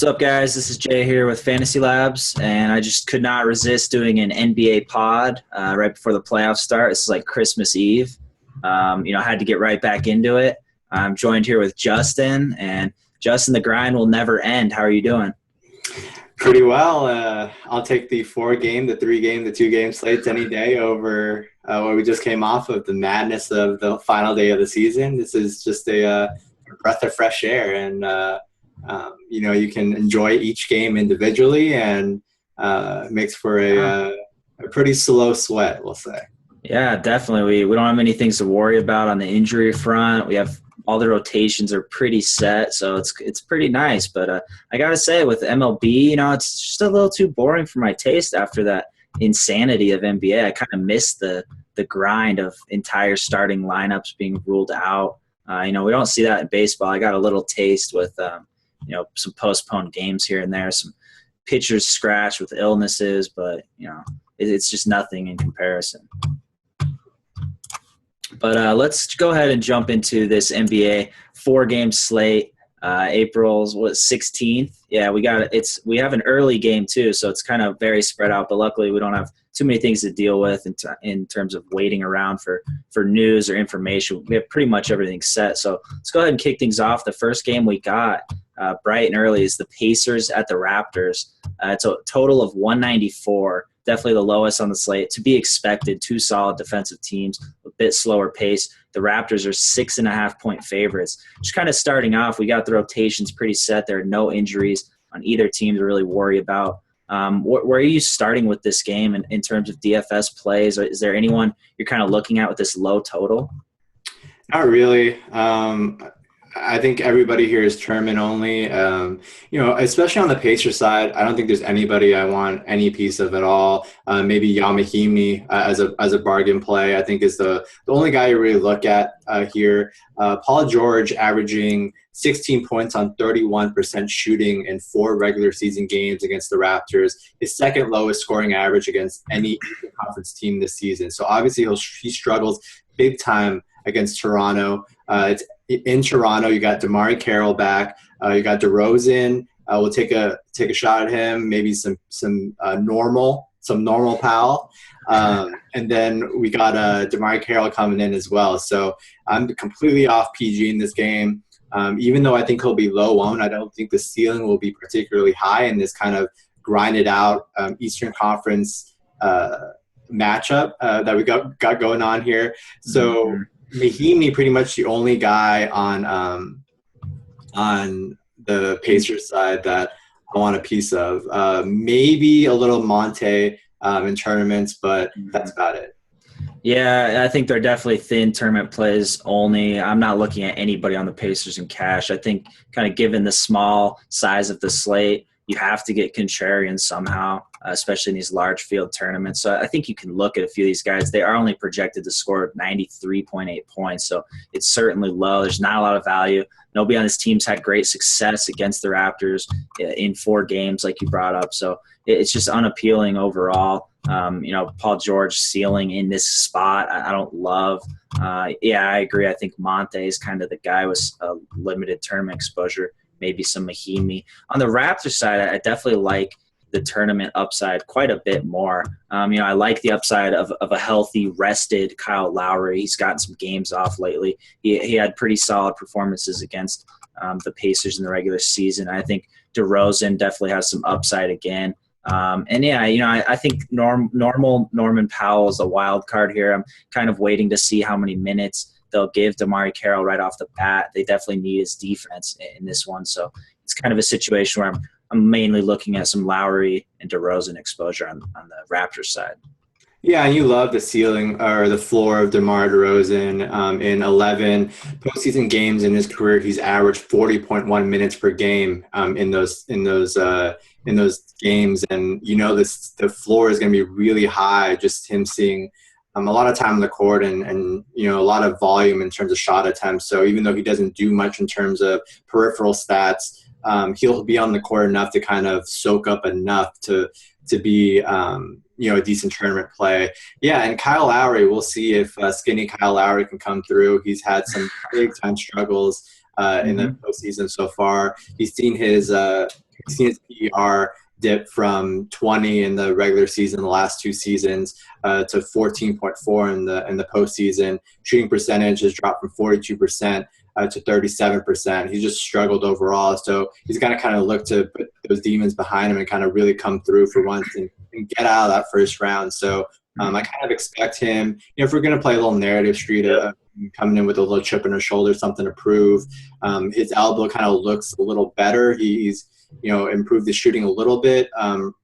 What's up, guys? This is Jay here with FantasyLabs, and I just could not resist doing an NBA pod right before the playoffs start. This is like Christmas Eve. I had to get right back into it. I'm joined here with Justin, and Justin, the grind will never end. How are you doing? Pretty well. I'll take the 4-game, the 3-game, the 2-game slates any day over what we just came off of, the madness of the final day of the season. This is just a breath of fresh air, and you can enjoy each game individually, and it makes for a pretty slow sweat, we'll say. Yeah, definitely. We don't have many things to worry about on the injury front. We have all the rotations are pretty set, so it's pretty nice. But I gotta say, with MLB, it's just a little too boring for my taste after that insanity of NBA. I kind of miss the grind of entire starting lineups being ruled out. We don't see that in baseball. I got a little taste with some postponed games here and there, some pitchers scratched with illnesses, but it's just nothing in comparison. But let's go ahead and jump into this NBA 4-game slate. April's 16th. Yeah, we have an early game too, so it's kind of very spread out. But luckily, we don't have too many things to deal with in terms of waiting around for news or information. We have pretty much everything set. So let's go ahead and kick things off. The first game we got bright and early is the Pacers at the Raptors. It's a total of 194. Definitely the lowest on the slate. To be expected, two solid defensive teams, a bit slower pace. The Raptors are 6.5-point favorites. Just kind of starting off, we got the rotations pretty set. There are no injuries on either team to really worry about. Where are you starting with this game in terms of DFS plays? Is there anyone you're kind of looking at with this low total? Not really. I think everybody here is tournament only. Especially on the Pacer side, I don't think there's anybody I want any piece of at all. Maybe Yamahimi as a bargain play, I think is the only guy you really look at here. Paul George averaging 16 points on 31% shooting in 4 regular season games against the Raptors. His second lowest scoring average against any conference team this season. So obviously he struggles big time against Toronto. It's in Toronto. You got DeMar Carroll back. You got DeRozan. We'll take a shot at him. Maybe some normal Powell. And then we got DeMar Carroll coming in as well. So I'm completely off PG in this game. Even though I think he'll be low owned, I don't think the ceiling will be particularly high in this kind of grinded out Eastern Conference matchup that we got going on here. So Mahimi pretty much the only guy on the Pacers side that I want a piece of. Maybe a little Monte in tournaments, but that's about it. Yeah, I think they're definitely thin tournament plays only. I'm not looking at anybody on the Pacers in cash. I think kind of given the small size of the slate, you have to get contrarian somehow, especially in these large field tournaments. So I think you can look at a few of these guys. They are only projected to score 93.8 points, so it's certainly low. There's not a lot of value. Nobody on this team's had great success against the Raptors in 4 games like you brought up. So it's just unappealing overall. Paul George ceiling in this spot, I don't love. I agree. I think Monte is kind of the guy with a limited tournament exposure, maybe some Mahimi. On the Raptors side, I definitely like the tournament upside quite a bit more. I like the upside of a healthy, rested Kyle Lowry. He's gotten some games off lately. He had pretty solid performances against the Pacers in the regular season. I think DeRozan definitely has some upside again. I think Norman Powell is a wild card here. I'm kind of waiting to see how many minutes they'll give DeMar Carroll right off the bat. They definitely need his defense in this one. So it's kind of a situation where I'm mainly looking at some Lowry and DeRozan exposure on the Raptors side. Yeah, and you love the ceiling or the floor of DeMar DeRozan. In 11 postseason games in his career, he's averaged 40.1 minutes per game in those games, and the floor is going to be really high. Just him seeing a lot of time on the court and a lot of volume in terms of shot attempts. So even though he doesn't do much in terms of peripheral stats, he'll be on the court enough to kind of soak up enough to be a decent tournament play. Yeah, and Kyle Lowry, we'll see if skinny Kyle Lowry can come through. He's had some big time struggles in the postseason so far. He's seen his We've seen his PER dip from 20 in the regular season, the last 2 seasons, to 14.4 in the postseason. Shooting percentage has dropped from 42% to 37%. He's just struggled overall. So he's got to kind of look to put those demons behind him and kind of really come through for once and get out of that first round. So I kind of expect him, if we're going to play a little narrative street, coming in with a little chip on his shoulder, something to prove. His elbow kind of looks a little better. He's improved his shooting a little bit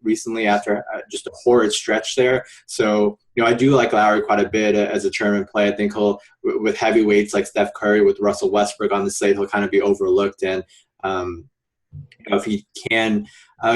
recently after just a horrid stretch there. So, I do like Lowry quite a bit as a tournament play. I think he'll, with heavyweights like Steph Curry, with Russell Westbrook on the slate, he'll kind of be overlooked. And, if he can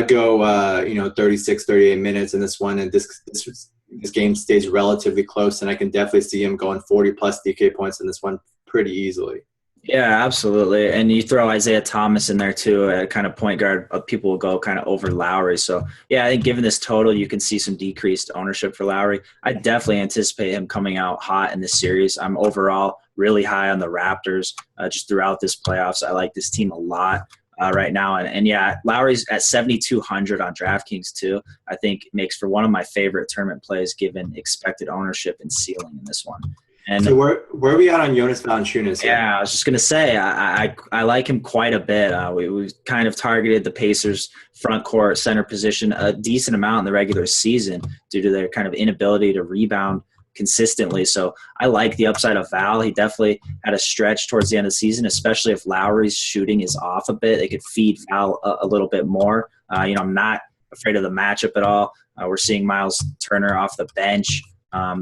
go, 36, 38 minutes in this one, and this game stays relatively close, and I can definitely see him going 40-plus DK points in this one pretty easily. Yeah, absolutely. And you throw Isaiah Thomas in there too, at kind of point guard. People will go kind of over Lowry. So, yeah, I think given this total, you can see some decreased ownership for Lowry. I definitely anticipate him coming out hot in this series. I'm overall really high on the Raptors just throughout this playoffs. I like this team a lot right now. And yeah, Lowry's at 7,200 on DraftKings too. I think makes for one of my favorite tournament plays given expected ownership and ceiling in this one. And so where are we at on Jonas Valanciunas? Yeah, I was just going to say I like him quite a bit. We kind of targeted the Pacers front court center position a decent amount in the regular season due to their kind of inability to rebound consistently. So I like the upside of Val. He definitely had a stretch towards the end of the season, especially if Lowry's shooting is off a bit. They could feed Val a little bit more. I'm not afraid of the matchup at all. We're seeing Miles Turner off the bench.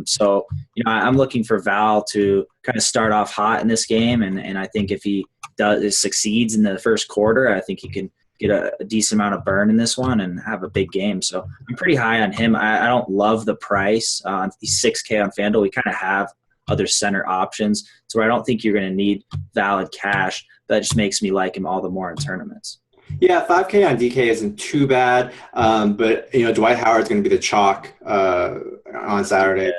So, I'm looking for Val to kind of start off hot in this game. And I think if he succeeds in the first quarter, I think he can get a decent amount of burn in this one and have a big game. So I'm pretty high on him. I don't love the price on the 6K on FanDuel. We kind of have other center options to where I don't think you're going to need valid cash. That just makes me like him all the more in tournaments. Yeah, 5K on DK isn't too bad, but Dwight Howard's going to be the chalk on Saturday.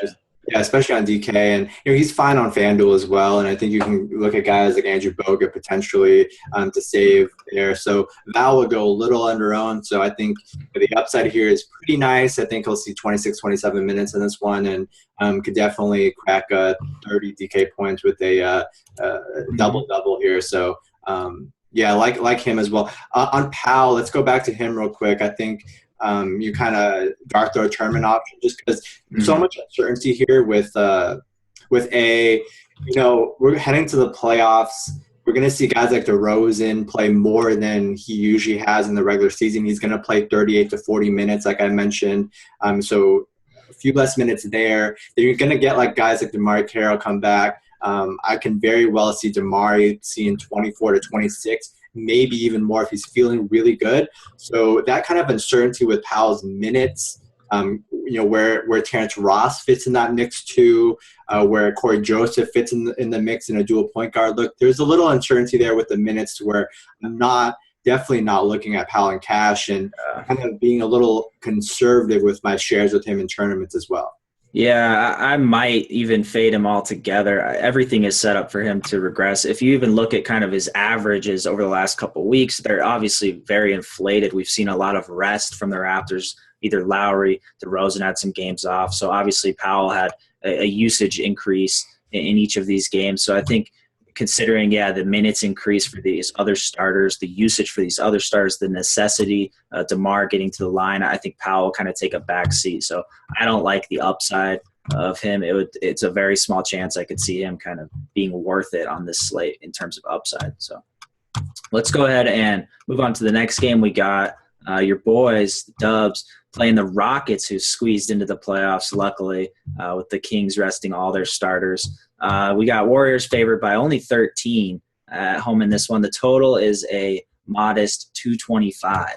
Yeah, especially on DK, and he's fine on FanDuel as well. And I think you can look at guys like Andrew Bogut potentially to save there. So Val will go a little under-owned. So I think the upside here is pretty nice. I think he'll see 26, 27 minutes in this one, and could definitely crack 30 DK points with a double-double here. So. Yeah, like him as well. On Powell, let's go back to him real quick. I think you kind of dart throw a tournament option just because there's so much uncertainty here with we're heading to the playoffs. We're going to see guys like DeRozan play more than he usually has in the regular season. He's going to play 38 to 40 minutes, like I mentioned. So a few less minutes there. Then you're going to get like guys like DeMar Carroll come back. I can very well see DeMar seeing 24 to 26, maybe even more if he's feeling really good. So that kind of uncertainty with Powell's minutes, where Terrence Ross fits in that mix too, where Corey Joseph fits in the mix in a dual point guard look. There's a little uncertainty there with the minutes to where I'm definitely not looking at Powell and cash and kind of being a little conservative with my shares with him in tournaments as well. Yeah, I might even fade him altogether. Everything is set up for him to regress. If you even look at kind of his averages over the last couple of weeks, they're obviously very inflated. We've seen a lot of rest from the Raptors. Either Lowry, DeRozan had some games off. So obviously Powell had a usage increase in each of these games. So I think considering, the minutes increase for these other starters, the usage for these other starters, the necessity, DeMar getting to the line, I think Powell will kind of take a back seat. So I don't like the upside of him. It's a very small chance I could see him kind of being worth it on this slate in terms of upside. So let's go ahead and move on to the next game. We got your boys, the Dubs, playing the Rockets, who squeezed into the playoffs, luckily, with the Kings resting all their starters. We got Warriors favored by only 13 at home in this one. The total is a modest 225.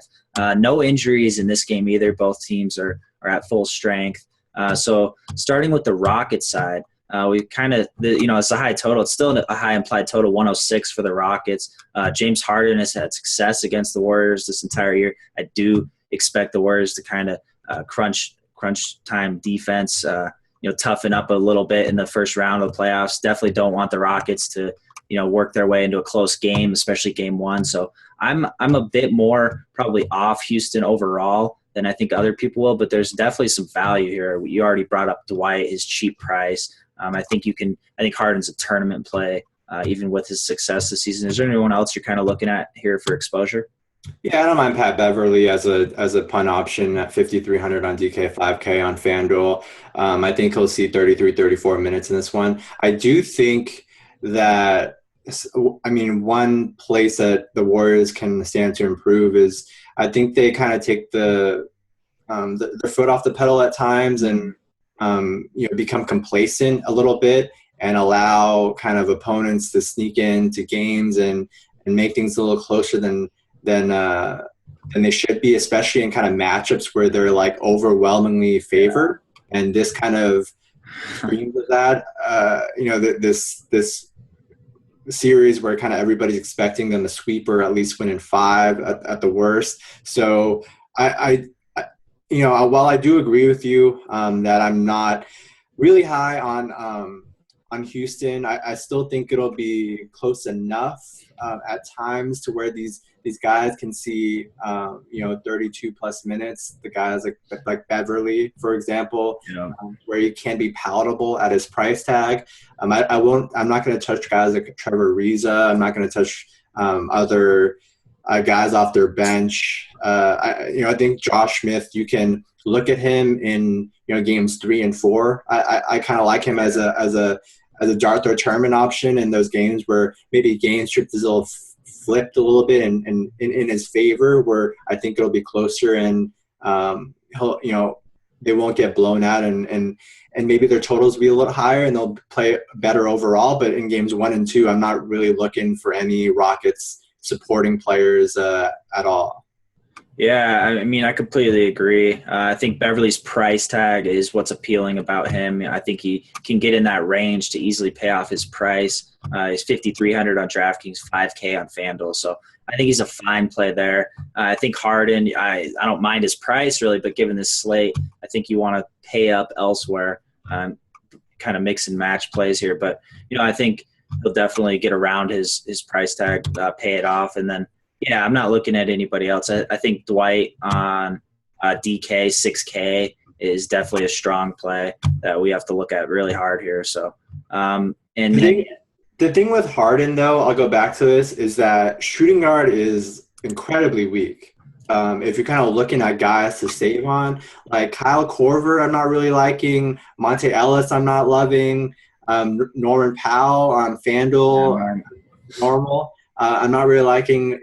No injuries in this game either. Both teams are at full strength. So starting with the Rockets side, we kind of, it's a high total. It's still a high implied total, 106 for the Rockets. James Harden has had success against the Warriors this entire year. I do expect the Warriors to kind of crunch time defense, toughen up a little bit in the first round of the playoffs. Definitely don't want the Rockets to, work their way into a close game, especially game one. So I'm a bit more probably off Houston overall than I think other people will, but there's definitely some value here. You already brought up Dwight, his cheap price. I think Harden's a tournament play, even with his success this season. Is there anyone else you're kind of looking at here for exposure? Yeah, I don't mind Pat Beverly as a punt option at 5,300 on DK, 5K on FanDuel. I think he'll see 33, 34 minutes in this one. I do think that, one place that the Warriors can stand to improve is I think they kind of take their foot off the pedal at times and become complacent a little bit and allow kind of opponents to sneak into games and make things a little closer than they should be, especially in kind of matchups where they're like overwhelmingly favored. And this kind of screams of that. This series where kind of everybody's expecting them to sweep or at least win in 5 at the worst. So while I do agree with you that I'm not really high on Houston, I still think it'll be close enough at times to where these guys can see 32 plus minutes. The guys like Beverly, for example, where he can be palatable at his price tag. I'm not going to touch guys like Trevor Ariza. I'm not going to touch other guys off their bench. I think Josh Smith, you can look at him in games 3 and 4. I kind of like him as a dart throw tournament option in those games where maybe game script is a little flipped a little bit and in his favor, where I think it'll be closer and they won't get blown out and maybe their totals will be a little higher and they'll play better overall. But in games 1 and 2, I'm not really looking for any Rockets supporting players at all. Yeah, I completely agree. I think Beverly's price tag is what's appealing about him. I think he can get in that range to easily pay off his price. He's 5,300 on DraftKings, 5K on FanDuel. So I think he's a fine play there. I think Harden, I don't mind his price really, but given this slate, I think you want to pay up elsewhere, kind of mix and match plays here. But, I think he'll definitely get around his price tag, pay it off, and then yeah, I'm not looking at anybody else. I think Dwight on DK 6K is definitely a strong play that we have to look at really hard here. So, the thing with Harden, though, I'll go back to this, is that shooting guard is incredibly weak. If you're kind of looking at guys to save on, like Kyle Korver, I'm not really liking. Monte Ellis, I'm not loving. Norman Powell on FanDuel, normal. I'm not really liking,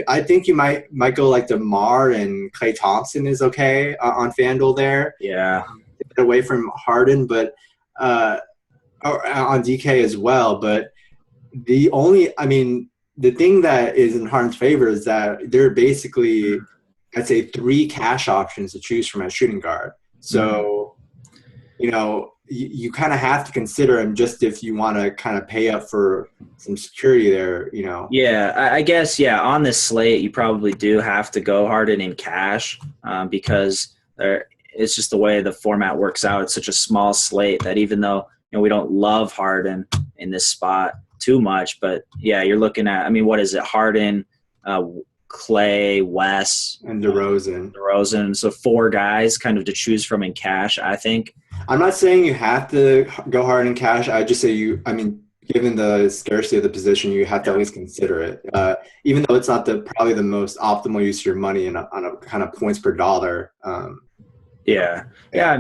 I think you might go like DeMar and Klay Thompson is okay on FanDuel there. Yeah. Away from Harden, but or on DK as well. But the thing that is in Harden's favor is that there are basically, I'd say, 3 cash options to choose from at shooting guard. So, you kind of have to consider him just if you want to kind of pay up for some security there, Yeah, I guess, on this slate, you probably do have to go Harden in cash because it's just the way the format works out. It's such a small slate that even though, we don't love Harden in this spot too much, but yeah, you're looking at, what is it? Harden, Clay, Wes, and DeRozan. So 4 guys kind of to choose from in cash, I think. I'm not saying you have to go hard in cash. I just say given the scarcity of the position, you have to at least consider it. Even though it's not probably the most optimal use of your money on a kind of points per dollar. Yeah.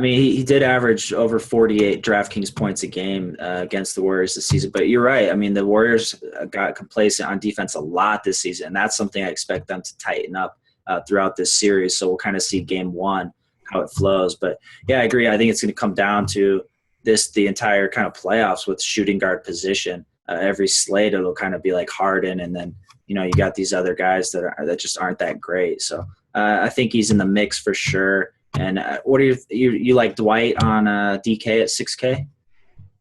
He did average over 48 DraftKings points a game against the Warriors this season. But you're right. The Warriors got complacent on defense a lot this season, and that's something I expect them to tighten up throughout this series. So we'll kind of see game 1 how it flows. But yeah, I agree. I think it's going to come down to the entire kind of playoffs with shooting guard position. Every slate it'll kind of be like Harden, and then you got these other guys that just aren't that great. So I think he's in the mix for sure. And what do you like Dwight on DK at 6K?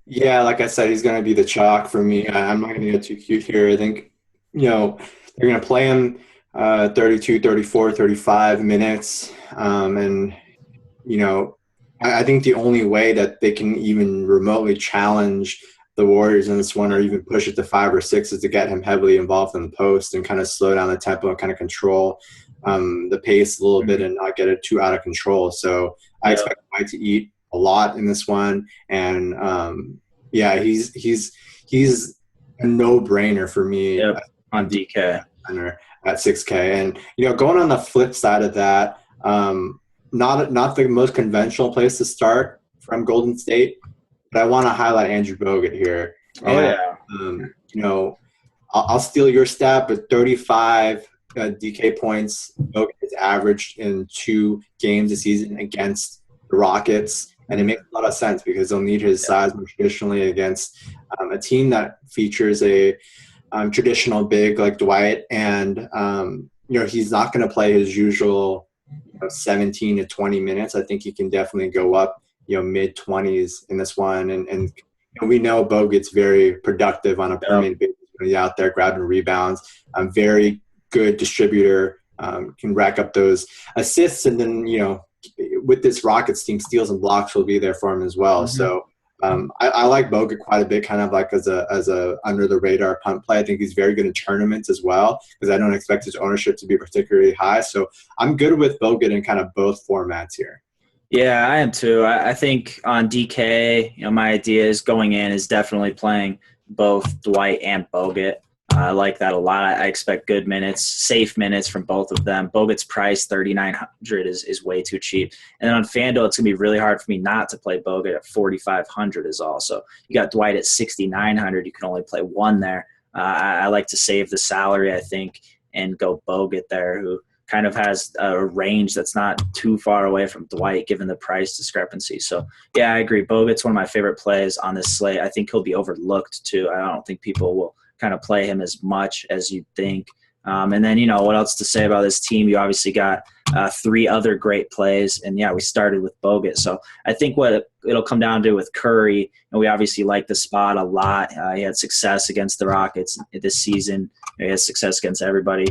Yeah, like I said, he's going to be the chalk for me. I'm not going to get too cute here. I think they're going to play him 32, 34, 35 minutes, and I think the only way that they can even remotely challenge the Warriors in this one, or even push it to 5 or 6, is to get him heavily involved in the post and kind of slow down the tempo and kind of control the pace a little bit and not get it too out of control. So I expect Dwight to eat a lot in this one, and he's a no-brainer for me on DK at 6K. And going on the flip side of that, not the most conventional place to start from Golden State, but I want to highlight Andrew Bogut here. I'll steal your stat, but 35 DK points Bogut has averaged in 2 games this season against the Rockets. And it makes a lot of sense because they'll need his size more traditionally against a team that features a traditional big like Dwight. And, he's not going to play his usual 17 to 20 minutes. I think he can definitely go up, mid-20s in this one. And we know Bogut's very productive on a permanent basis when he's out there grabbing rebounds. Very good distributor, can rack up those assists. And then, with this Rockets team, steals and blocks will be there for him as well. Mm-hmm. So I like Bogut quite a bit, kind of like as a under the radar punt play. I think he's very good in tournaments as well, because I don't expect his ownership to be particularly high. So I'm good with Bogut in kind of both formats here. Yeah, I am too. I think on DK, my idea is going in is definitely playing both Dwight and Bogut. I like that a lot. I expect good minutes, safe minutes from both of them. Bogut's price, $3,900, is way too cheap. And then on FanDuel, it's going to be really hard for me not to play Bogut at $4,500 is also. You got Dwight at $6,900. You can only play one there. I like to save the salary, I think, and go Bogut there, who kind of has a range that's not too far away from Dwight given the price discrepancy. So, yeah, I agree. Bogut's one of my favorite plays on this slate. I think he'll be overlooked too. I don't think people will kind of play him as much as you'd think. And then, what else to say about this team? You obviously got 3 other great plays. And, we started with Bogut. So I think what it'll come down to with Curry, and we obviously like the spot a lot. He had success against the Rockets this season. He has success against everybody.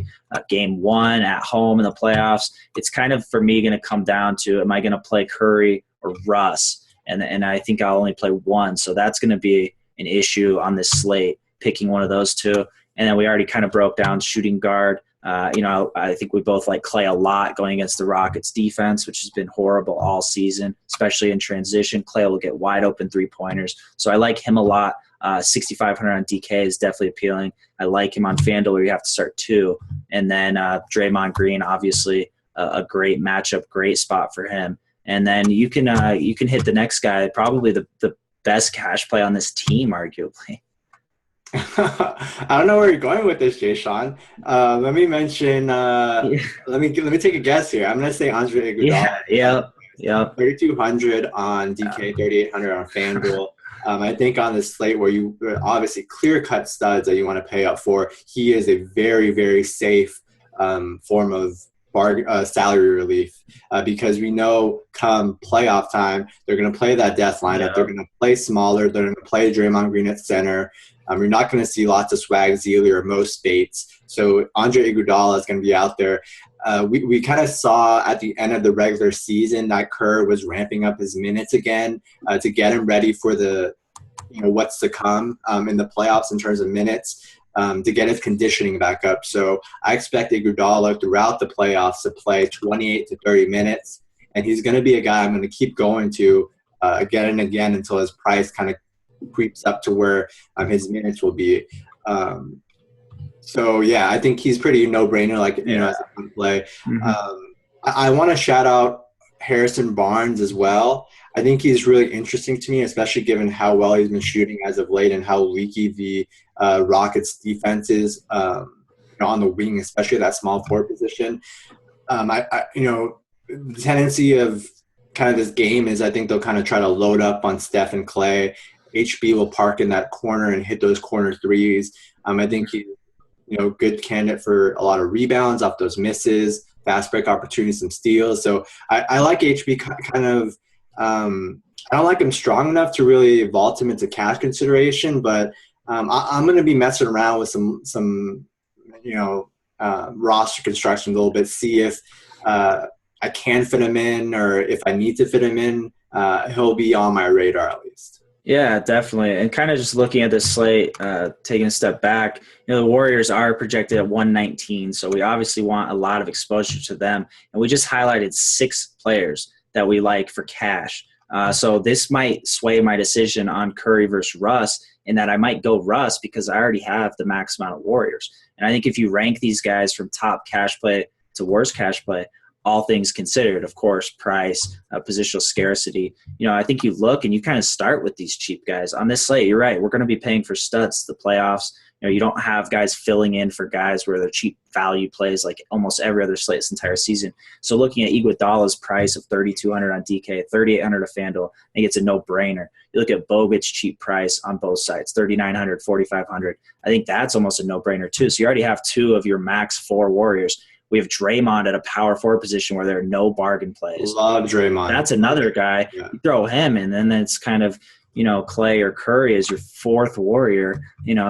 Game 1 at home in the playoffs. It's kind of, for me, going to come down to, am I going to play Curry or Russ? And I think I'll only play one. So that's going to be an issue on this slate, picking one of those two. And then we already kind of broke down shooting guard. I think we both like Clay a lot going against the Rockets defense, which has been horrible all season, especially in transition. Clay will get wide open 3-pointers. So I like him a lot. 6,500 on DK is definitely appealing. I like him on FanDuel where you have to start 2. And then Draymond Green, obviously a great matchup, great spot for him. And then you can hit the next guy, probably the best cash play on this team, arguably. I don't know where you're going with this, Jay Sean. Let me mention. Let me take a guess here. I'm gonna say Andre Iguodala. Yeah. 3,200 on DK, 3,800 on FanDuel. I think on this slate where you obviously clear-cut studs that you want to pay up for, he is a very, very safe form of salary relief because we know come playoff time they're going to play that death lineup. They're going to play smaller. They're going to play Draymond Green at center. You're not going to see lots of Swag Zealy or Mo Spates. So Andre Iguodala is going to be out there. We kind of saw at the end of the regular season that Kerr was ramping up his minutes again to get him ready for the what's to come in the playoffs in terms of minutes. To get his conditioning back up. So I expect Iguodala throughout the playoffs to play 28 to 30 minutes. And he's going to be a guy I'm going to keep going to again and again until his price kind of creeps up to where his minutes will be. So, yeah, I think he's pretty no-brainer, as a fun play. Mm-hmm. I want to shout out Harrison Barnes as well. I think he's really interesting to me, especially given how well he's been shooting as of late and how leaky the Rockets defense is on the wing, especially that small forward position. The tendency of kind of this game is I think they'll kind of try to load up on Steph and Clay. HB will park in that corner and hit those corner threes. I think he's good candidate for a lot of rebounds off those misses, fast break opportunities, some steals. So I like HB kind of. I don't like him strong enough to really vault him into cash consideration, but I'm going to be messing around with some roster construction a little bit, see if I can fit him in or if I need to fit him in. He'll be on my radar at least. Yeah, definitely. And kind of just looking at this slate, taking a step back, the Warriors are projected at 119. So we obviously want a lot of exposure to them. And we just highlighted 6 players that we like for cash. So this might sway my decision on Curry versus Russ, in that I might go Russ because I already have the max amount of Warriors. And I think if you rank these guys from top cash play to worst cash play, all things considered, of course, price, positional scarcity, I think you look and you kind of start with these cheap guys. On this slate, you're right. We're going to be paying for studs, the playoffs. You don't have guys filling in for guys where they're cheap value plays like almost every other slate this entire season. So looking at Iguodala's price of $3,200 on DK, $3,800 at FanDuel, I think it's a no-brainer. You look at Bogut's cheap price on both sides, $3,900, $4,500. I think that's almost a no-brainer too. So you already have 2 of your max 4 Warriors. We have Draymond at a power forward position where there are no bargain plays. Love Draymond. That's another guy. Yeah. You throw him in, and then it's kind of, Clay or Curry as your 4th Warrior.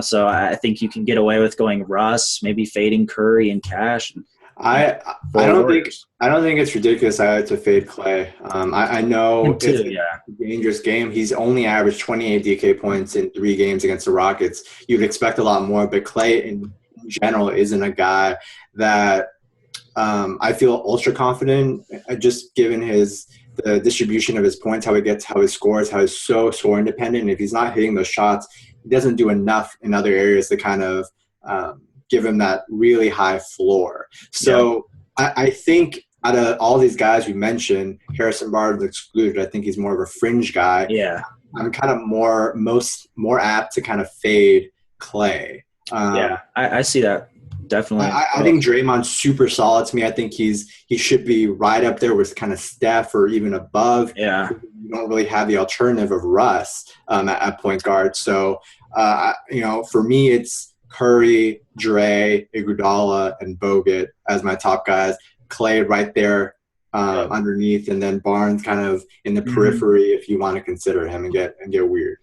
So I think you can get away with going Russ, maybe fading Curry and cash. I don't think it's ridiculous to fade Clay. I know it's a dangerous game. He's only averaged 28 DK points in 3 games against the Rockets. You'd expect a lot more, but Clay in general isn't a guy that I feel ultra confident, just given the distribution of his points, how he scores, how he's so independent. And if he's not hitting those shots, he doesn't do enough in other areas to kind of give him that really high floor. So I think out of all these guys we mentioned, Harrison Barnes excluded, I think he's more of a fringe guy. Yeah. I'm kind of more apt to kind of fade Clay. I see that. Definitely. I think Draymond's super solid to me. I think he should be right up there with kind of Steph or even above. Yeah. You don't really have the alternative of Russ at point guard. So, for me, it's Curry, Dre, Iguodala, and Bogut as my top guys. Clay right there underneath, and then Barnes kind of in the periphery if you want to consider him and get weird.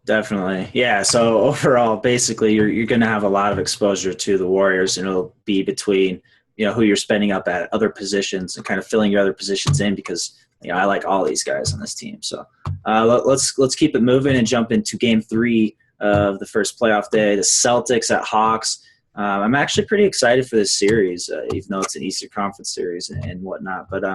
Definitely. Yeah. So overall, basically, you're going to have a lot of exposure to the Warriors, and it'll be between, who you're spending up at other positions and kind of filling your other positions in, because, I like all these guys on this team. So let's keep it moving and jump into game 3 of the first playoff day, the Celtics at Hawks. I'm actually pretty excited for this series, even though it's an Eastern Conference series and whatnot. But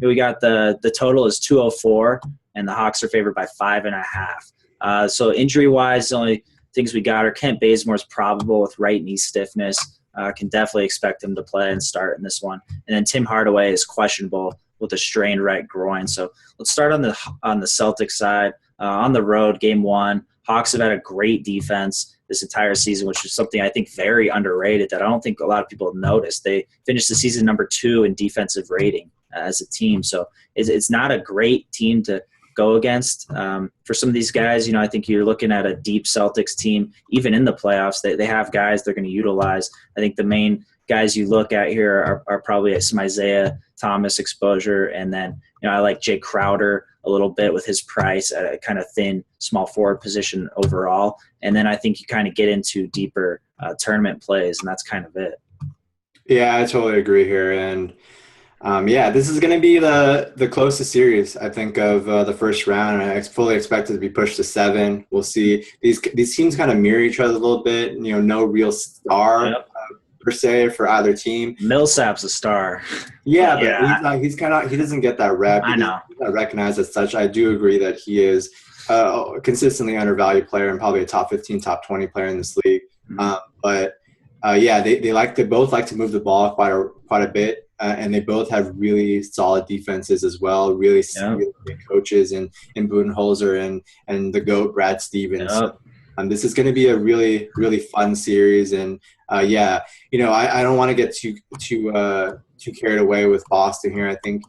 we got the total is 204, and the Hawks are favored by 5.5. So injury-wise, the only things we got are Kent Bazemore's probable with right knee stiffness. Can definitely expect him to play and start in this one. And then Tim Hardaway is questionable with a strained right groin. So let's start on the Celtics side. On the road, game 1, Hawks have had a great defense this entire season, which is something I think very underrated that I don't think a lot of people have noticed. They finished the season number 2 in defensive rating as a team. So it's not a great team to go against. For some of these guys, I think you're looking at a deep Celtics team, even in the playoffs. They have guys they're going to utilize. I think the main guys you look at here are probably some Isaiah Thomas exposure, and then I like Jay Crowder a little bit with his price at a kind of thin small forward position overall. And then I think you kind of get into deeper tournament plays, and that's kind of it. Yeah, I totally agree here. And this is going to be the closest series, I think, of the first round. And I fully expect it to be pushed to 7. We'll see. These teams kind of mirror each other a little bit. No real star per se for either team. Millsap's a star. Yeah, but he doesn't get that rep. I know. He's not recognized as such. I do agree that he is a consistently undervalued player and probably a top 15, top 20 player in this league. They both like to move the ball quite a bit. And they both have really solid defenses as well, really great coaches in Budenholzer and the GOAT, Brad Stevens. Yep. This is going to be a really, really fun series. And, I don't want to get too carried away with Boston here. I think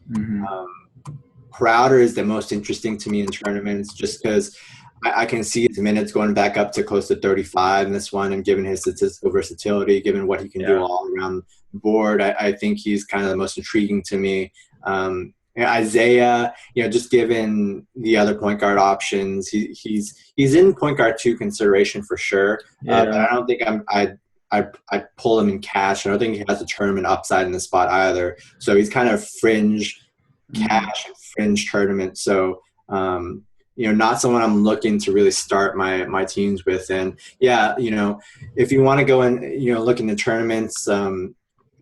Crowder is the most interesting to me in tournaments just because I can see his minutes going back up to close to 35 in this one, and given his statistical versatility, given what he can do all around the board, I think he's kind of the most intriguing to me. Isaiah, just given the other point guard options, he's in point guard 2 consideration for sure. But I don't think I'd pull him in cash. I don't think he has a tournament upside in the spot either. So he's kind of fringe cash and fringe tournament. So not someone I'm looking to really start my teams with. And yeah, if you want to go and look into tournaments,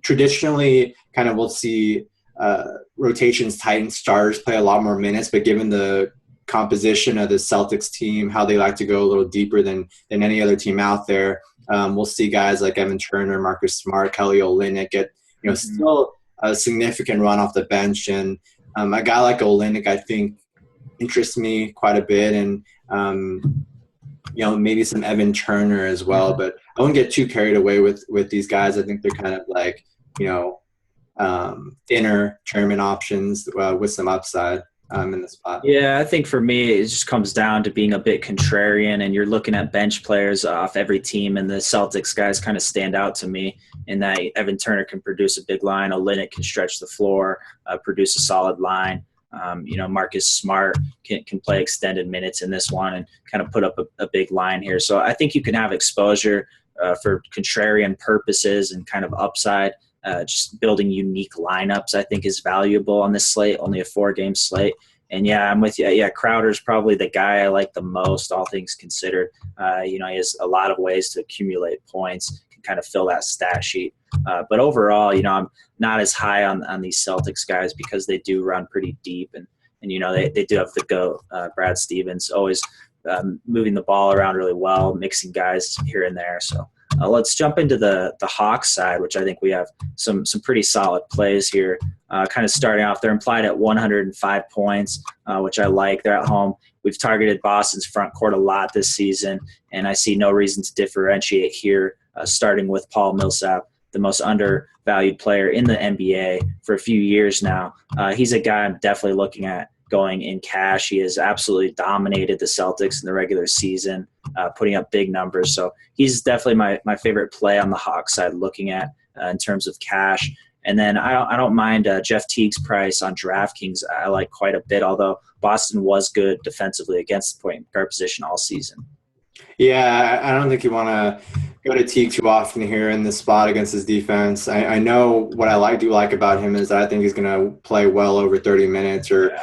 traditionally kind of we'll see rotations tighten, starters play a lot more minutes, but given the composition of the Celtics team, how they like to go a little deeper than any other team out there, we'll see guys like Evan Turner, Marcus Smart, Kelly Olynyk get still a significant run off the bench. And a guy like Olynyk, I think, interests me quite a bit, and maybe some Evan Turner as well. But I won't get too carried away with these guys. I think they're kind of like thinner tournament options with some upside in the spot. Yeah, I think for me, it just comes down to being a bit contrarian, and you're looking at bench players off every team, and the Celtics guys kind of stand out to me in that Evan Turner can produce a big line, Olynyk can stretch the floor, produce a solid line. Marcus Smart can play extended minutes in this one and kind of put up a big line here. So I think you can have exposure for contrarian purposes and kind of upside. Just building unique lineups, I think, is valuable on this slate, only a 4-game slate. And yeah, I'm with you. Yeah, Crowder's probably the guy I like the most, all things considered. He has a lot of ways to accumulate points, can kind of fill that stat sheet. But overall, I'm not as high on these Celtics guys because they do run pretty deep. And they do have the GOAT, Brad Stevens, always moving the ball around really well, mixing guys here and there. So let's jump into the Hawks side, which I think we have some pretty solid plays here. Kind of starting off, they're implied at 105 points, which I like. They're at home. We've targeted Boston's front court a lot this season, and I see no reason to differentiate here, starting with Paul Millsap, the most undervalued player in the NBA for a few years now. He's a guy I'm definitely looking at going in cash. He has absolutely dominated the Celtics in the regular season, putting up big numbers. So he's definitely my favorite play on the Hawks side looking at in terms of cash. And then I don't mind Jeff Teague's price on DraftKings. I like quite a bit, although Boston was good defensively against the point guard position all season. Yeah, I don't think you want to go to Teague too often here in this spot against his defense. I know what I do like about him is that I think he's going to play well over 30 minutes or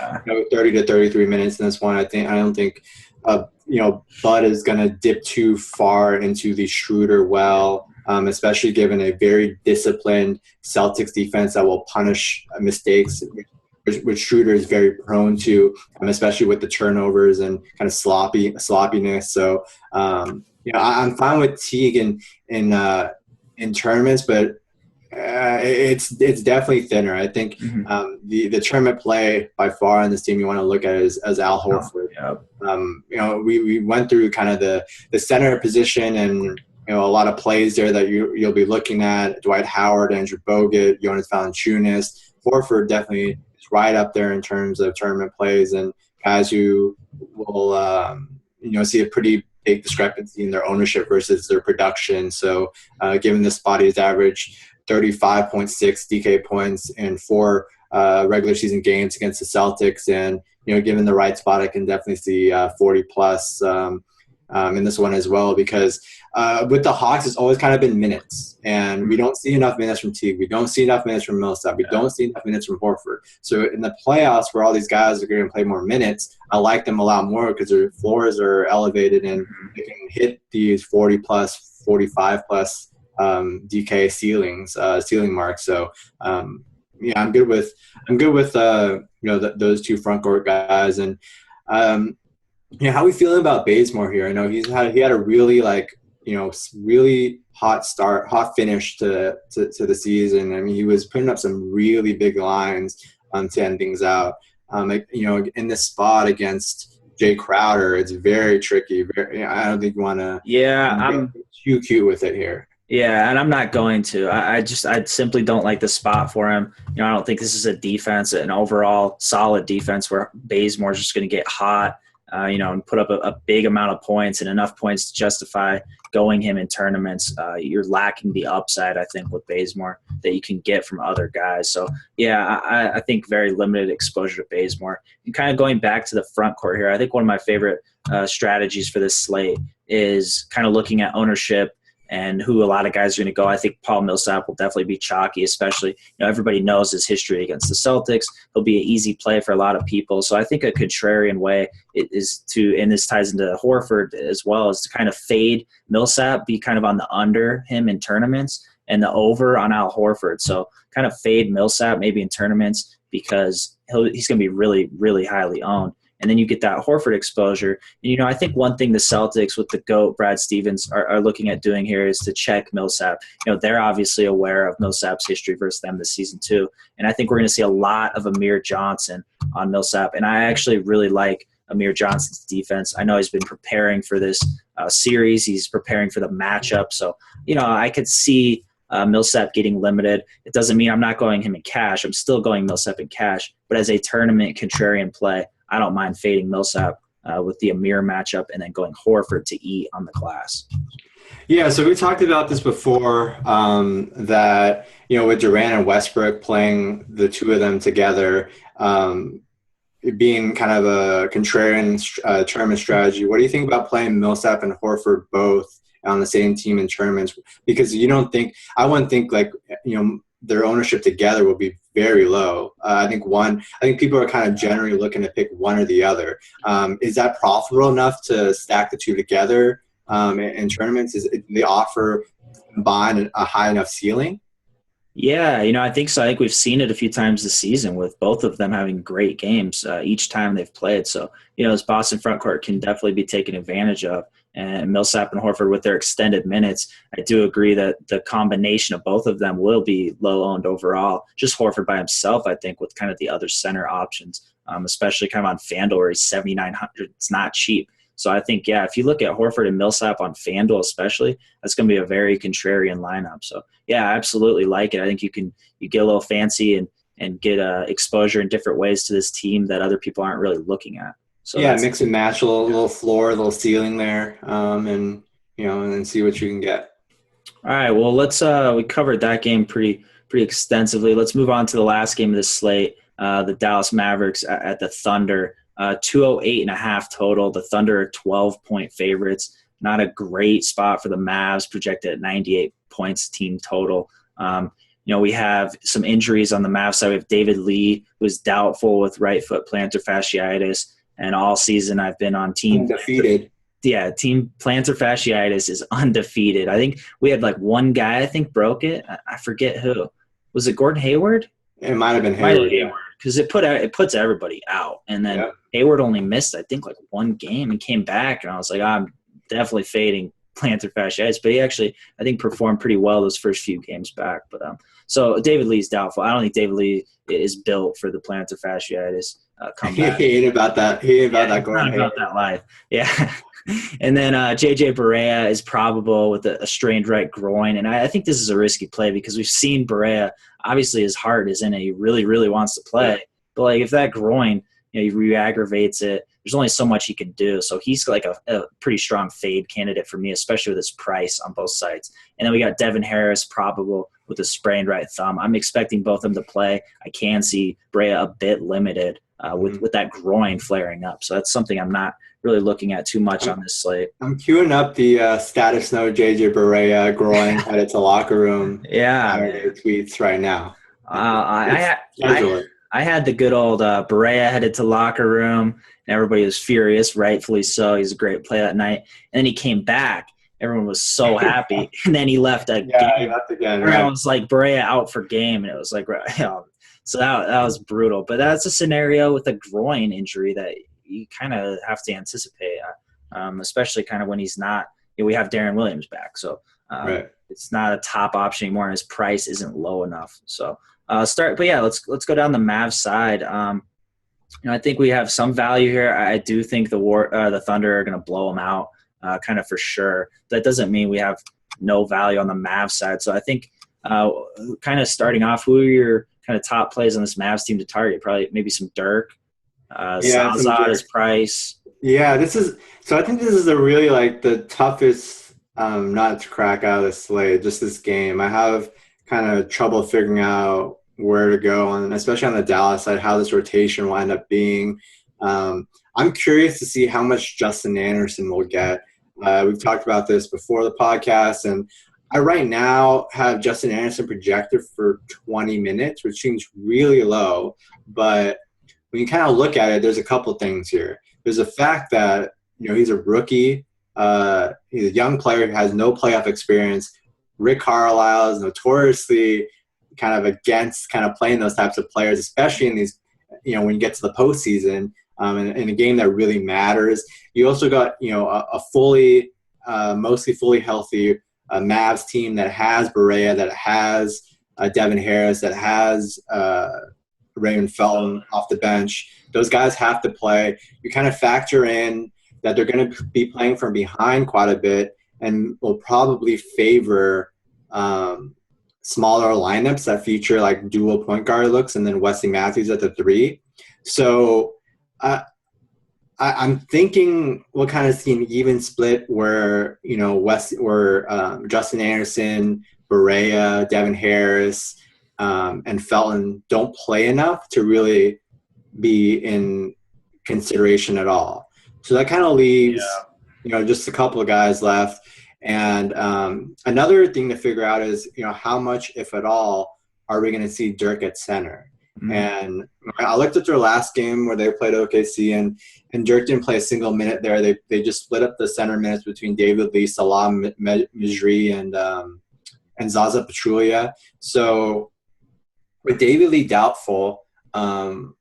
30 to 33 minutes in this one. I don't think Bud is going to dip too far into the Schroeder well, especially given a very disciplined Celtics defense that will punish mistakes, which Schroeder is very prone to, especially with the turnovers and kind of sloppiness. So, I'm fine with Teague in tournaments, but it's definitely thinner. I think the tournament play by far on this team you want to look at is as Al Horford. We went through kind of the center position and a lot of plays there that you'll be looking at. Dwight Howard, Andrew Bogut, Jonas Valanciunas. Horford definitely is right up there in terms of tournament plays and guys who will see a pretty big discrepancy in their ownership versus their production. So given this spot, he's averaged 35.6 DK points in 4 regular season games against the Celtics. And, given the right spot, I can definitely see 40 plus in this one as well, because with the Hawks, it's always kind of been minutes, and we don't see enough minutes from Teague. We don't see enough minutes from Millsap. We don't see enough minutes from Horford. So in the playoffs, where all these guys are going to play more minutes, I like them a lot more because their floors are elevated and they can hit these 40 plus, 45 plus DK ceiling marks. So I'm good with those two front court guys. And how are we feeling about Bazemore here? I know he had a really really hot finish to the season. I mean, he was putting up some really big lines to end things out. In this spot against Jay Crowder, it's very tricky. I don't think you want to get too cute with it here. Yeah, and I'm not going to. I simply don't like the spot for him. I don't think this is a defense, an overall solid defense where Bazemore's just going to get hot, and put up a big amount of points and enough points to justify going him in tournaments. You're lacking the upside, I think, with Bazemore that you can get from other guys. So, yeah, I think very limited exposure to Bazemore. And kind of going back to the front court here, I think one of my favorite strategies for this slate is kind of looking at ownership and who a lot of guys are going to go. I think Paul Millsap will definitely be chalky, especially, everybody knows his history against the Celtics. He'll be an easy play for a lot of people. So I think a contrarian way is to, and this ties into Horford as well, is to kind of fade Millsap, be kind of on the under him in tournaments, and the over on Al Horford. So kind of fade Millsap maybe in tournaments because he's going to be really, really highly owned. And then you get that Horford exposure. And, I think one thing the Celtics with the GOAT, Brad Stevens, are looking at doing here is to check Millsap. They're obviously aware of Millsap's history versus them this season too. And I think we're going to see a lot of Amir Johnson on Millsap. And I actually really like Amir Johnson's defense. I know he's been preparing for this series. He's preparing for the matchup. So, I could see Millsap getting limited. It doesn't mean I'm not going him in cash. I'm still going Millsap in cash. But as a tournament contrarian play, I don't mind fading Millsap with the Amir matchup and then going Horford to eat on the glass. Yeah, so we talked about this before, that, with Durant and Westbrook playing the two of them together, it being kind of a contrarian tournament strategy. What do you think about playing Millsap and Horford both on the same team in tournaments? Because I wouldn't think their ownership together will be very low. I think people are kind of generally looking to pick one or the other. Is that profitable enough to stack the two together in tournaments? Do they offer combined a high enough ceiling? Yeah, I think so. I think we've seen it a few times this season with both of them having great games each time they've played. So, this Boston frontcourt can definitely be taken advantage of. And Millsap and Horford with their extended minutes, I do agree that the combination of both of them will be low-owned overall. Just Horford by himself, I think, with kind of the other center options, especially kind of on FanDuel where he's 7,900. It's not cheap. So I think, if you look at Horford and Millsap on FanDuel especially, that's going to be a very contrarian lineup. So, I absolutely like it. I think you get a little fancy and get exposure in different ways to this team that other people aren't really looking at. So mix and match, a little floor, a little ceiling there, and then see what you can get. All right. Well, let's we covered that game pretty extensively. Let's move on to the last game of this slate. The Dallas Mavericks at the Thunder. 208.5 total. The Thunder are 12-point favorites. Not a great spot for the Mavs, projected at 98 points team total. We have some injuries on the Mavs side. We have David Lee, who is doubtful with right foot plantar fasciitis. And all season I've been on team undefeated. Team plantar fasciitis is undefeated. I think we had one guy broke it. I forget who. Was it Gordon Hayward? It might have been Hayward. Because it puts everybody out. And then Hayward only missed, I think, one game and came back. And I was like, I'm definitely fading plantar fasciitis. But he actually, I think, performed pretty well those first few games back. But so David Lee's doubtful. I don't think David Lee is built for the plantar fasciitis comeback. He ain't about that. He ain't about that. Not about that life. Yeah. And then JJ Barea is probable with a strained right groin. And I think this is a risky play because we've seen Barea, obviously his heart is in it. He really, really wants to play. Yeah. But if that groin, he re-aggravates it, there's only so much he can do. So he's a pretty strong fade candidate for me, especially with his price on both sides. And then we got Devin Harris probable with a sprained right thumb. I'm expecting both of them to play. I can see Barea a bit limited with that groin flaring up. So that's something I'm not really looking at too much on this slate. I'm queuing up the status note JJ Barea groin headed to locker room. Yeah, tweets right now. I had the good old Barea headed to locker room, and everybody was furious, rightfully so. He's a great play that night. And then he came back. Everyone was so happy. And then he left again. He left again. Everyone was like, Barea out for game. And it was like, so that was brutal. But that's a scenario with a groin injury that you kind of have to anticipate, especially kind of when he's not. We have Darren Williams back. So it's not a top option anymore, and his price isn't low enough. So let's go down the Mavs side. I think we have some value here. I do think the Thunder are going to blow them out, kind of for sure. That doesn't mean we have no value on the Mavs side. So I think kind of starting off, who are your kind of top plays on this Mavs team to target? Probably maybe some Dirk, Zaza is price. Yeah, I think this is a really the toughest nut to crack out of this slate, just this game. I have kind of trouble figuring out where to go on, especially on the Dallas side, how this rotation will end up being. I'm curious to see how much Justin Anderson will get. We've talked about this before the podcast, and I right now have Justin Anderson projected for 20 minutes, which seems really low. But when you kind of look at it, there's a couple things here. There's the fact that he's a rookie. He's a young player who has no playoff experience. Rick Carlisle is notoriously kind of against kind of playing those types of players, especially in these, when you get to the postseason, in a game that really matters. You also got, a fully, mostly fully healthy Mavs team that has Barea, that has Devin Harris, that has Raymond Felton off the bench. Those guys have to play. You kind of factor in that they're going to be playing from behind quite a bit and will probably favor smaller lineups that feature like dual point guard looks and then Wesley Matthews at the 3. So I'm thinking we'll kind of see an even split where, Justin Anderson, Barea, Devin Harris, and Felton don't play enough to really be in consideration at all. So that kind of leaves, just a couple of guys left. And another thing to figure out is, how much, if at all, are we going to see Dirk at center? Mm-hmm. And I looked at their last game where they played OKC, and Dirk didn't play a single minute there. They just split up the center minutes between David Lee, Salam Mejri, and Zaza Pachulia. So with David Lee doubtful, I'm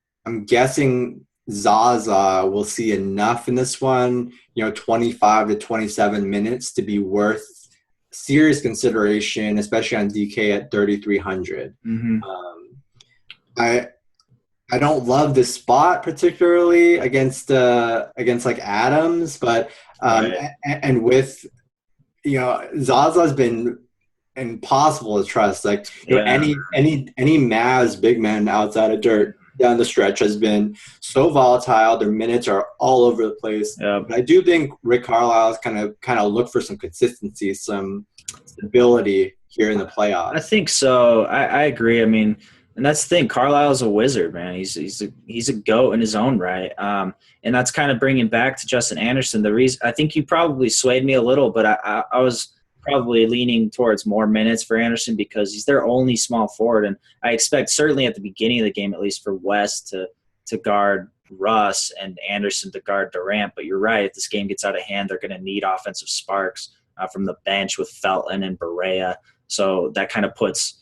guessing Zaza will see enough in this one, 25 to 27 minutes to be worth serious consideration, especially on DK at 3,300. Mm-hmm. I don't love this spot particularly against like Adams, but and with Zaza's been impossible to trust. Like any Mavs big man outside of Dirk down the stretch has been so volatile. Their minutes are all over the place. Yeah. But I do think Rick Carlisle's kind of look for some consistency, some stability here in the playoffs. I think so. I agree. I mean, and that's the thing. Carlisle's a wizard, man. He's a GOAT in his own right. And that's kind of bringing back to Justin Anderson. The reason I think you probably swayed me a little, but I was probably leaning towards more minutes for Anderson because he's their only small forward. And I expect certainly at the beginning of the game, at least for West to guard Russ and Anderson to guard Durant. But you're right. If this game gets out of hand, they're going to need offensive sparks from the bench with Felton and Barea. So that kind of puts,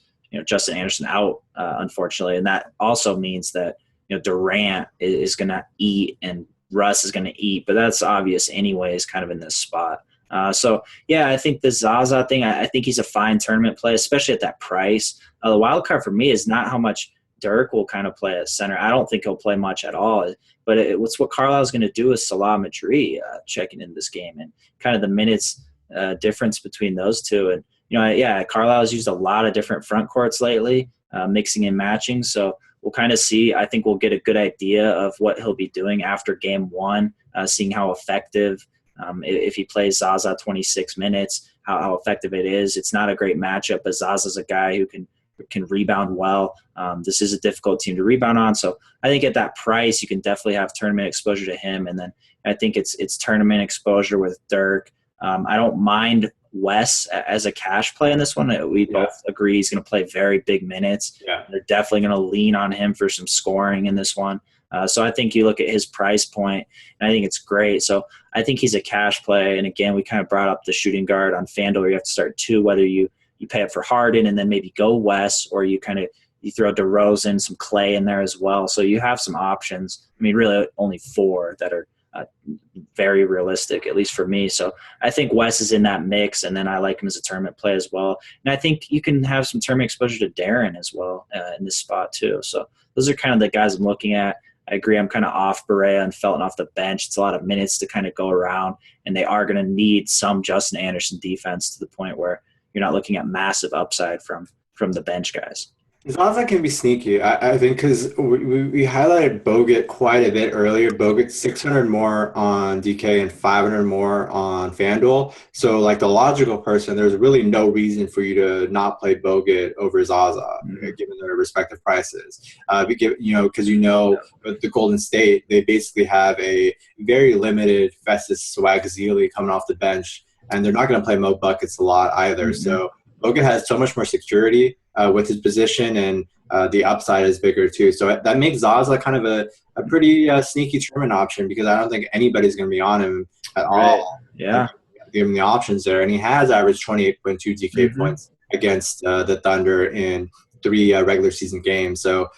Justin Anderson out, unfortunately. And that also means that, Durant is going to eat and Russ is going to eat. But that's obvious anyways, kind of in this spot. I think the Zaza thing, I think he's a fine tournament play, especially at that price. The wild card for me is not how much Dirk will kind of play at center. I don't think he'll play much at all. But it's what Carlisle's going to do with Salah Madri checking in this game and kind of the minutes difference between those two. And, Carlisle's used a lot of different front courts lately, mixing and matching. So we'll kind of see. I think we'll get a good idea of what he'll be doing after game one, seeing how effective if he plays Zaza 26 minutes, how effective it is. It's not a great matchup, but Zaza's a guy who can rebound well. This is a difficult team to rebound on. So I think at that price, you can definitely have tournament exposure to him. And then I think it's tournament exposure with Dirk. I don't mind Wes as a cash play in this one. We both agree he's going to play very big minutes. Yeah. They're definitely going to lean on him for some scoring in this one. So I think you look at his price point, and I think it's great. So I think he's a cash play. And again, we kind of brought up the shooting guard on FanDuel. You have to start two, whether you pay up for Harden and then maybe go Wes, or you throw DeRozan, some Clay in there as well. So you have some options. I mean, really only four that are very realistic, at least for me. So I think Wes is in that mix, and then I like him as a tournament play as well. And I think you can have some tournament exposure to Darren as well in this spot too. So those are kind of the guys I'm looking at. I agree. I'm kind of off Barea and Felton off the bench. It's a lot of minutes to kind of go around, and they are going to need some Justin Anderson defense to the point where you're not looking at massive upside from the bench guys. Zaza can be sneaky. I think because we highlighted Bogut quite a bit earlier. Bogut 600 more on DK and 500 more on FanDuel. So like the logical person, there's really no reason for you to not play Bogut over Zaza, Mm-hmm. given their respective prices. Because with the Golden State, they basically have a very limited Festus Swagzili coming off the bench, and they're not going to play Mo Buckets a lot either. Mm-hmm. So Bogut has so much more security with his position, and the upside is bigger too. So that makes Zaza kind of a pretty sneaky tournament option because I don't think anybody's going to be on him at Right. all. Yeah. Give him the options there, and he has averaged 28.2 DK Mm-hmm. points against the Thunder in 3 regular season games. So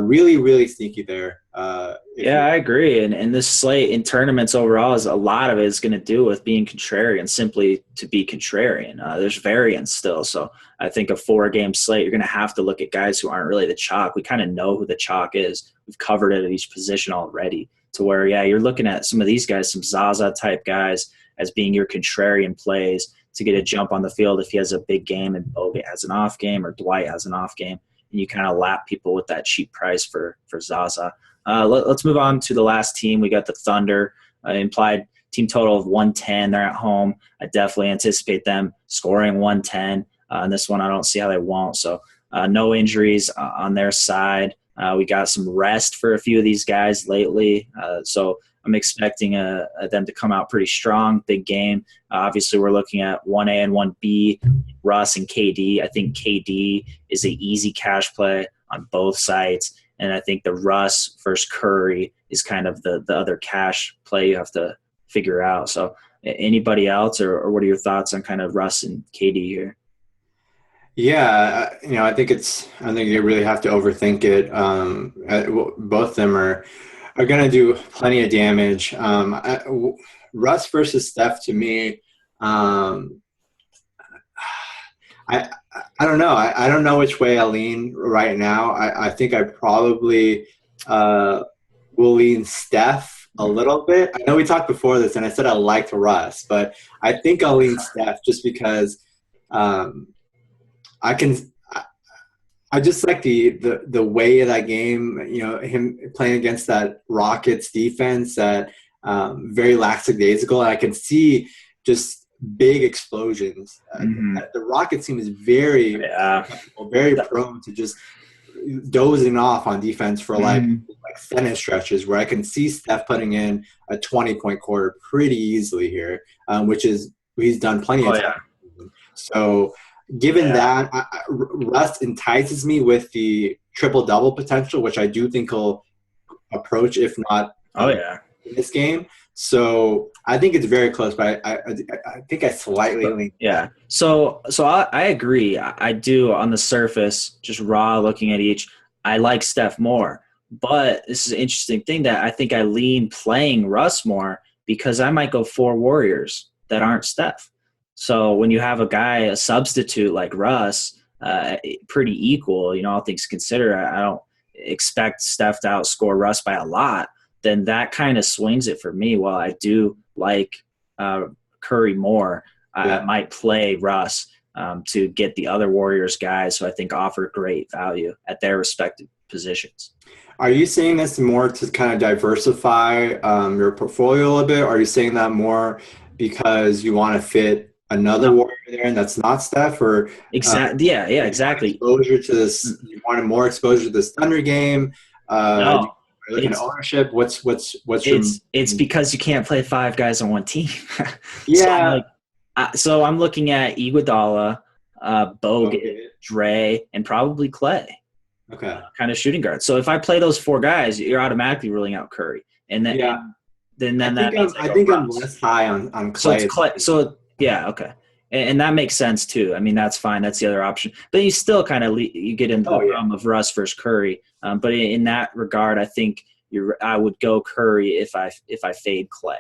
really, really sneaky there. If Yeah, you're I agree. And this slate in tournaments overall is a lot of it is going to do with being contrarian, simply to be contrarian. There's variance still. So I think a 4-game slate, you're going to have to look at guys who aren't really the chalk. We kind of know who the chalk is. We've covered it at each position already to where, yeah, you're looking at some of these guys, some Zaza type guys as being your contrarian plays to get a jump on the field if he has a big game and Bogut has an off game or Dwight has an off game. And you kind of lap people with that cheap price for Zaza. Let's move on to the last team. We got the Thunder, implied team total of 110. They're at home. I definitely anticipate them scoring 110. And this one, I don't see how they won't. So no injuries on their side. We got some rest for a few of these guys lately. So I'm expecting them to come out pretty strong. Big game. Obviously, we're looking at 1A and 1B, Russ and KD. I think KD is an easy cash play on both sides. And I think the Russ versus Curry is kind of the other cash play you have to figure out. So anybody else, or what are your thoughts on kind of Russ and KD here? Yeah, I think they really have to overthink it. Both of them are going to do plenty of damage. Russ versus Steph to me, um, I I don't know. I don't know which way I lean right now. I think I probably uh, will lean Steph a little bit. I know we talked before this, and I said I liked Russ, but I think I'll lean Steph just because um, I can. I just like the way of that game. Him playing against that Rockets defense that very lackadaisical. And I can see just big explosions. Mm-hmm. The Rockets team is very, Yeah. very prone to just dozing off on defense for Mm-hmm. like sentence stretches where I can see Steph putting in a 20-point quarter pretty easily here, which is he's done plenty Oh of yeah. times. So given Yeah. that, Russ entices me with the triple double potential, which I do think he'll approach, if not Oh yeah. in this game. So I think it's very close, but I think I slightly lean. Yeah. So I agree. I do on the surface, just raw looking at each. I like Steph more, but this is an interesting thing that I think I lean playing Russ more because I might go 4 Warriors that aren't Steph. So when you have a guy, a substitute like Russ, pretty equal, all things considered, I don't expect Steph to outscore Russ by a lot. Then that kind of swings it for me. While I do like uh, Curry more, I Yeah. might play Russ to get the other Warriors guys who I think offer great value at their respective positions. Are you saying this more to kind of diversify your portfolio a little bit? Or are you saying that more because you want to fit another No, warrior there and that's not Steph? Or exactly. Yeah, yeah, you want exactly. exposure to this? You wanted more exposure to this Thunder game? Do No, you look at it's ownership? What's your it's because you can't play 5 guys on one team. So I'm yeah? like, so I'm looking at Iguodala, Bogut, Okay. Dre, and probably Clay, Okay. kind of shooting guard. So if I play those 4 guys, you're automatically ruling out Curry, and then Yeah. then that means I I go think I'm Russ. less high on So it's Clay. Clay. So yeah, okay, and that makes sense too. I mean, that's fine. That's the other option. But you still kind of you get into Oh the yeah. realm of Russ versus Curry. But in that regard, I think I would go Curry if I fade Clay.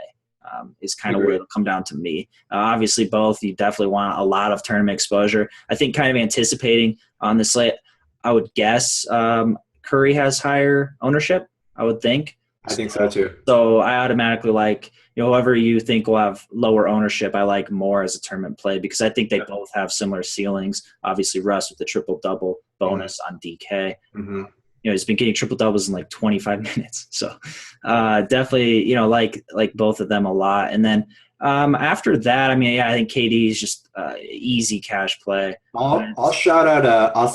Is kind of where Agree. it'll come down to me. Obviously, both you definitely want a lot of tournament exposure. I think kind of anticipating on the slate, I would guess Curry has higher ownership. I would think. I think so too. So I automatically like, whoever you think will have lower ownership, I like more as a tournament play because I think they both have similar ceilings. Obviously, Russ with the triple-double bonus on DK. Mm-hmm. He's been getting triple-doubles in like 25 minutes. So definitely, like both of them a lot. And then after that, I think KD is just easy cash play. I'll shout out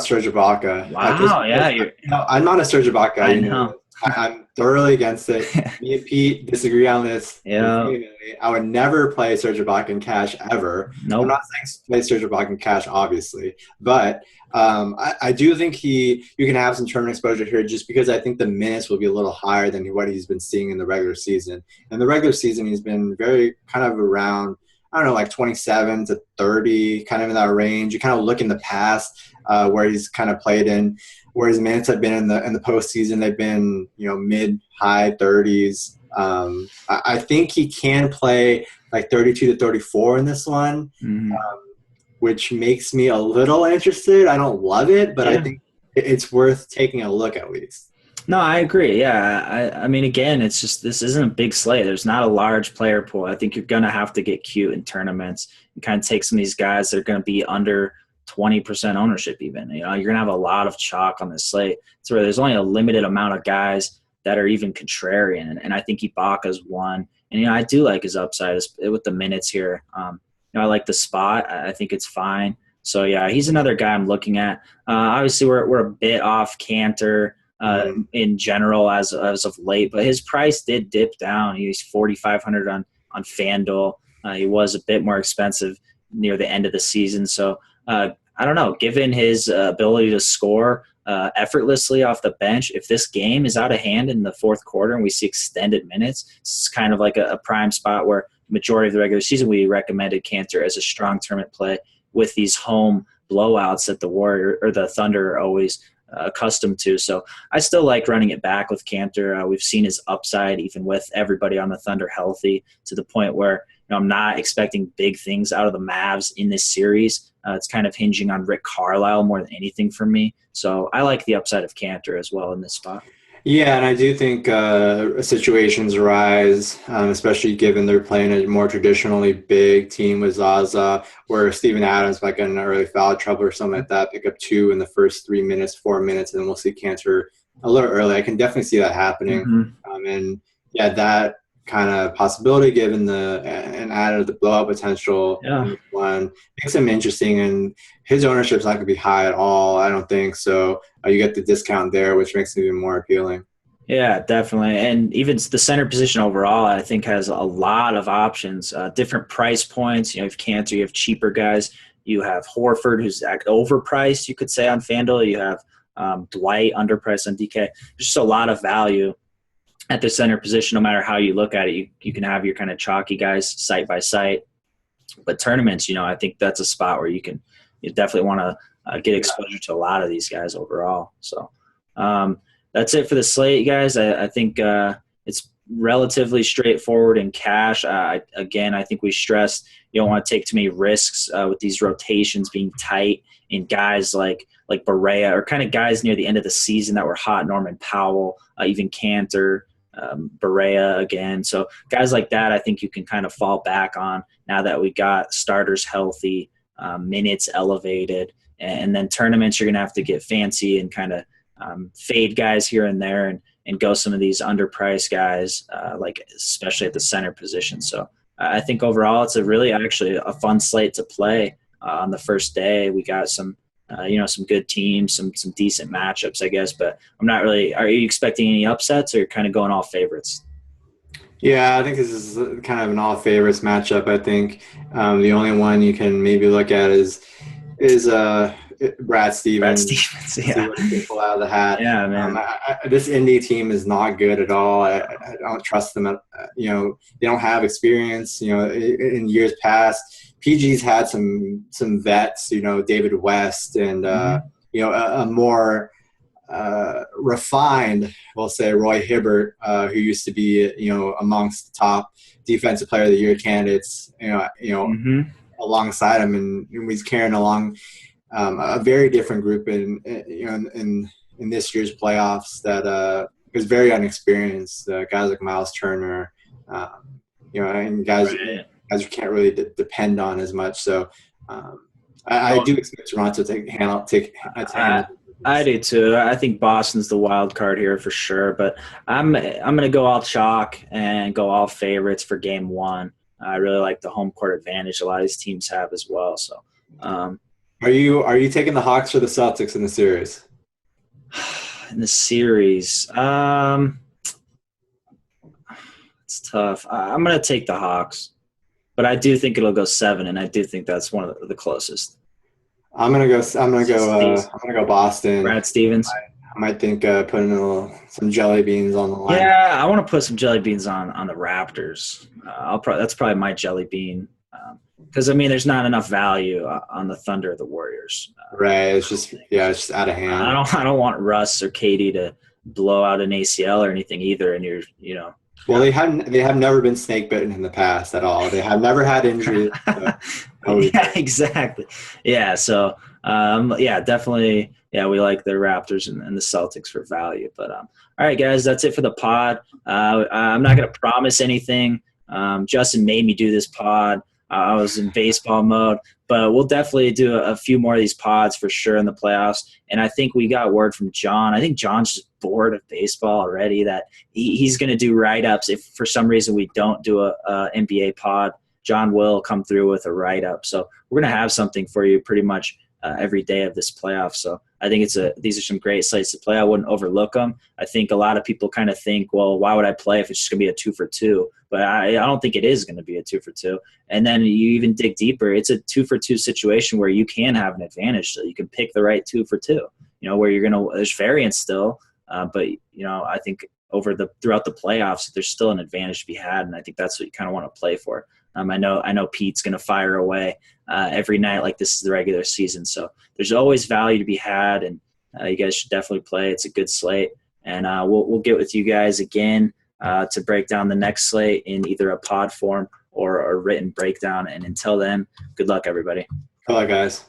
Serge Ibaka. Wow, yeah. I'm not a Serge Ibaka guy. I know. I'm thoroughly against it. Me and Pete disagree on this. Yeah. I would never play Serge Ibaka in cash ever. Nope. I'm not saying play Serge Ibaka in cash, obviously, but I do think you can have some tournament exposure here just because I think the minutes will be a little higher than what he's been seeing in the regular season. In the regular season, he's been very kind of around, I don't know, like 27 to 30, kind of in that range. You kind of look in the past where he's kind of played in, where his minutes have been in the postseason. They've been, mid-high 30s. I think he can play like 32 to 34 in this one, which makes me a little interested. I don't love it, but I think it's worth taking a look at least. No, I agree. Yeah. Again, it's just this isn't a big slate. There's not a large player pool. I think you're going to have to get cute in tournaments and kind of take some of these guys that are going to be under 20% ownership even. You're going to have a lot of chalk on this slate. So there's only a limited amount of guys that are even contrarian. And I think Ibaka's one. And, I do like his upside with the minutes here. I like the spot. I think it's fine. So, yeah, he's another guy I'm looking at. Obviously, we're a bit off Cantor in general as of late, but his price did dip down. He's $4,500 on FanDuel. He was a bit more expensive near the end of the season. So, I don't know, given his ability to score effortlessly off the bench, if this game is out of hand in the fourth quarter and we see extended minutes, it's kind of like a prime spot where the majority of the regular season we recommended Cantor as a strong tournament play with these home blowouts that the Warrior or the Thunder are always accustomed to. So I still like running it back with Cantor. We've seen his upside even with everybody on the Thunder healthy to the point where I'm not expecting big things out of the Mavs in this series. It's kind of hinging on Rick Carlisle more than anything for me. So I like the upside of Cantor as well in this spot. Yeah, and I do think situations arise, especially given they're playing a more traditionally big team with Zaza, where Steven Adams might get in early foul trouble or something like that, pick up 2 in the first 3 minutes, 4 minutes, and then we'll see Cantor a little early. I can definitely see that happening. And yeah, that kind of possibility given and added the blowout potential one makes him interesting, and his ownership's not going to be high at all, I don't think. So you get the discount there, which makes it even more appealing. Yeah, definitely. And even the center position overall, I think, has a lot of options, different price points. You have Cantor, you have cheaper guys. You have Horford, who's overpriced, you could say, on FanDuel. You have Dwight, underpriced on DK. There's just a lot of value at the center position, no matter how you look at it. You can have your kind of chalky guys site by site. But tournaments, I think that's a spot where you definitely want to get exposure to a lot of these guys overall. So that's it for the slate, guys. I think it's relatively straightforward in cash. I think we stressed you don't want to take too many risks with these rotations being tight in guys like Barea or kind of guys near the end of the season that were hot, Norman Powell, even Cantor, Barea again. So guys like that, I think you can kind of fall back on now that we got starters healthy, minutes elevated, and then tournaments, you're going to have to get fancy and kind of fade guys here and there and go some of these underpriced guys, like especially at the center position. So I think overall it's actually a fun slate to play on the first day. We got some good teams, some decent matchups, I guess. But I'm not really – are you expecting any upsets or kind of going all favorites? Yeah, I think this is kind of an all favorites matchup. I think the only one you can maybe look at is Brad Stevens. Yeah. See what he can pull out of the hat. Yeah, man. This Indy team is not good at all. I don't trust them. They don't have experience. In years past, PG's had some vets. David West and a more refined, we'll say, Roy Hibbert, who used to be amongst the top defensive player of the year candidates. Alongside him, and he's carrying along a very different group in this year's playoffs that was very unexperienced. Guys like Miles Turner, and guys you can't really depend on as much. So I do expect Toronto to handle. I do too. I think Boston's the wild card here for sure, but I'm going to go all chalk and go all favorites for game one. I really like the home court advantage a lot of these teams have as well. So, are you taking the Hawks or the Celtics in the series? In the series, it's tough. I'm going to take the Hawks, but I do think it'll go 7, and I do think that's one of the closest. I'm gonna go Boston. Brad Stevens. I might think putting some jelly beans on the line. Yeah, I want to put some jelly beans on the Raptors. That's probably my jelly bean because there's not enough value on the Thunder or the Warriors. Right. It's just out of hand. I don't want Russ or Katie to blow out an ACL or anything either. And Well, they have never been snake bitten in the past at all. They have never had injuries. Yeah, exactly. Yeah, so definitely. Yeah, we like the Raptors and the Celtics for value. But all right, guys, that's it for the pod. I'm not going to promise anything. Justin made me do this pod. I was in baseball mode, but we'll definitely do a few more of these pods for sure in the playoffs. And I think we got word from John. I think John's just bored of baseball already that he's going to do write-ups. If for some reason we don't do a NBA pod, John will come through with a write-up. So we're going to have something for you pretty much every day of this playoff. So I think these are some great slates to play. I wouldn't overlook them. I think a lot of people kind of think, well, why would I play if it's just going to be a 2 for 2? But I don't think it is going to be a 2 for 2. And then you even dig deeper. It's a 2 for 2 situation where you can have an advantage. So you can pick the right 2 for 2, where there's variance still. But I think throughout the playoffs, there's still an advantage to be had. And I think that's what you kind of want to play for. I know Pete's going to fire away every night like this is the regular season. So there's always value to be had, and you guys should definitely play. It's a good slate, and we'll get with you guys again to break down the next slate in either a pod form or a written breakdown. And until then, good luck, everybody. Good luck, guys.